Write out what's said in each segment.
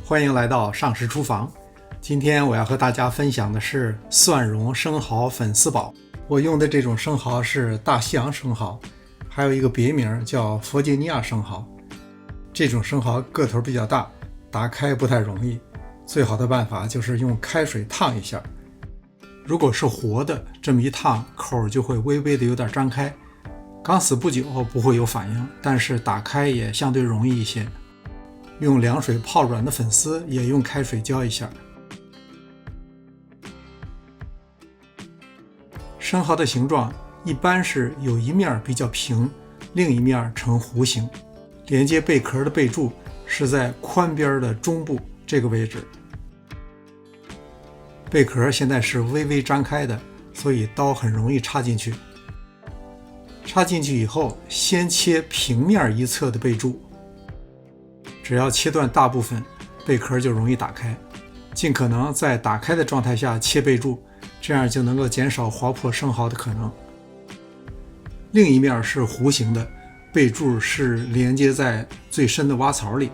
欢迎来到上食厨房。今天我要和大家分享的是蒜蓉生蚝粉丝煲。我用的这种生蚝是大西洋生蚝，还有一个别名叫弗吉尼亚生蚝。这种生蚝个头比较大，打开不太容易，最好的办法就是用开水烫一下。如果是活的，这么一烫，口就会微微的有点张开，刚死不久不会有反应，但是打开也相对容易一些。用凉水泡软的粉丝也用开水浇一下。生蚝的形状一般是有一面比较平，另一面呈弧形。连接贝壳的贝柱是在宽边的中部这个位置。贝壳现在是微微张开的，所以刀很容易插进去。插进去以后，先切平面一侧的贝柱，只要切断大部分，贝壳就容易打开。尽可能在打开的状态下切贝柱，这样就能够减少划破生蚝的可能。另一面是弧形的，贝柱是连接在最深的挖槽里。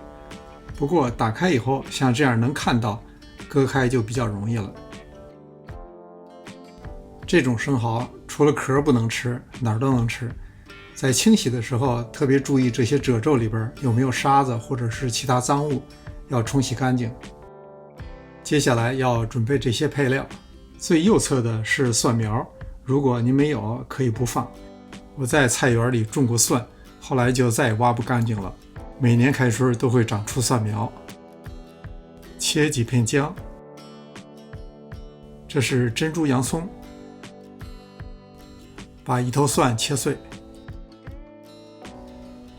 不过打开以后，像这样能看到，割开就比较容易了。这种生蚝除了壳不能吃，哪儿都能吃。在清洗的时候，特别注意这些褶皱里边有没有沙子或者是其他脏物，要冲洗干净。接下来要准备这些配料，最右侧的是蒜苗，如果您没有可以不放。我在菜园里种过蒜，后来就再也挖不干净了，每年开春都会长出蒜苗。切几片姜，这是珍珠洋葱，把一头蒜切碎。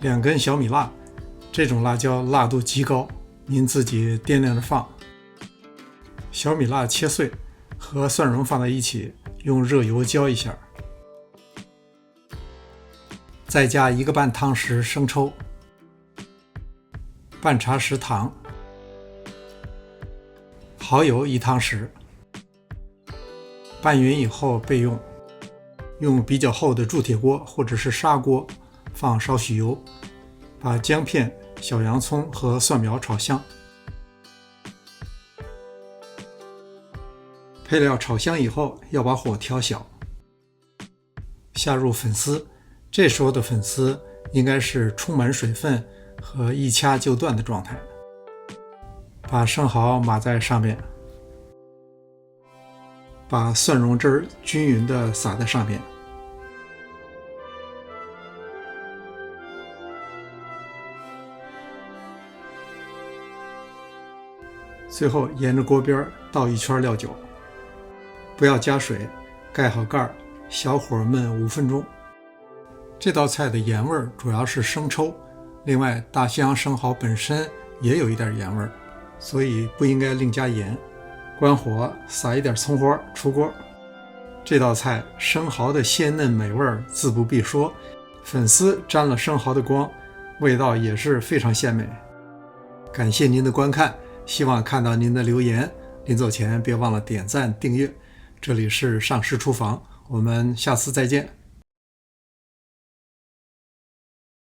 2根小米辣，这种辣椒辣度极高，您自己掂量着放。小米辣切碎，和蒜蓉放在一起，用热油浇一下，再加1个半汤匙生抽，半茶匙糖，蚝油1汤匙，拌匀以后备用。用比较厚的铸铁锅或者是砂锅，放少许油，把姜片、小洋葱和蒜苗炒香。配料炒香以后，要把火调小，下入粉丝。这时候的粉丝应该是充满水分和一掐就断的状态。把生蚝码在上面，把蒜蓉汁儿均匀地撒在上面。最后沿着锅边倒一圈料酒，不要加水，盖好盖，小火焖5分钟。这道菜的盐味主要是生抽，另外大西洋生蚝本身也有一点盐味，所以不应该另加盐。关火，撒一点葱花，出锅。这道菜生蚝的鲜嫩美味自不必说，粉丝沾了生蚝的光，味道也是非常鲜美。感谢您的观看，希望看到您的留言。临走前别忘了点赞订阅。这里是上食厨房，我们下次再见。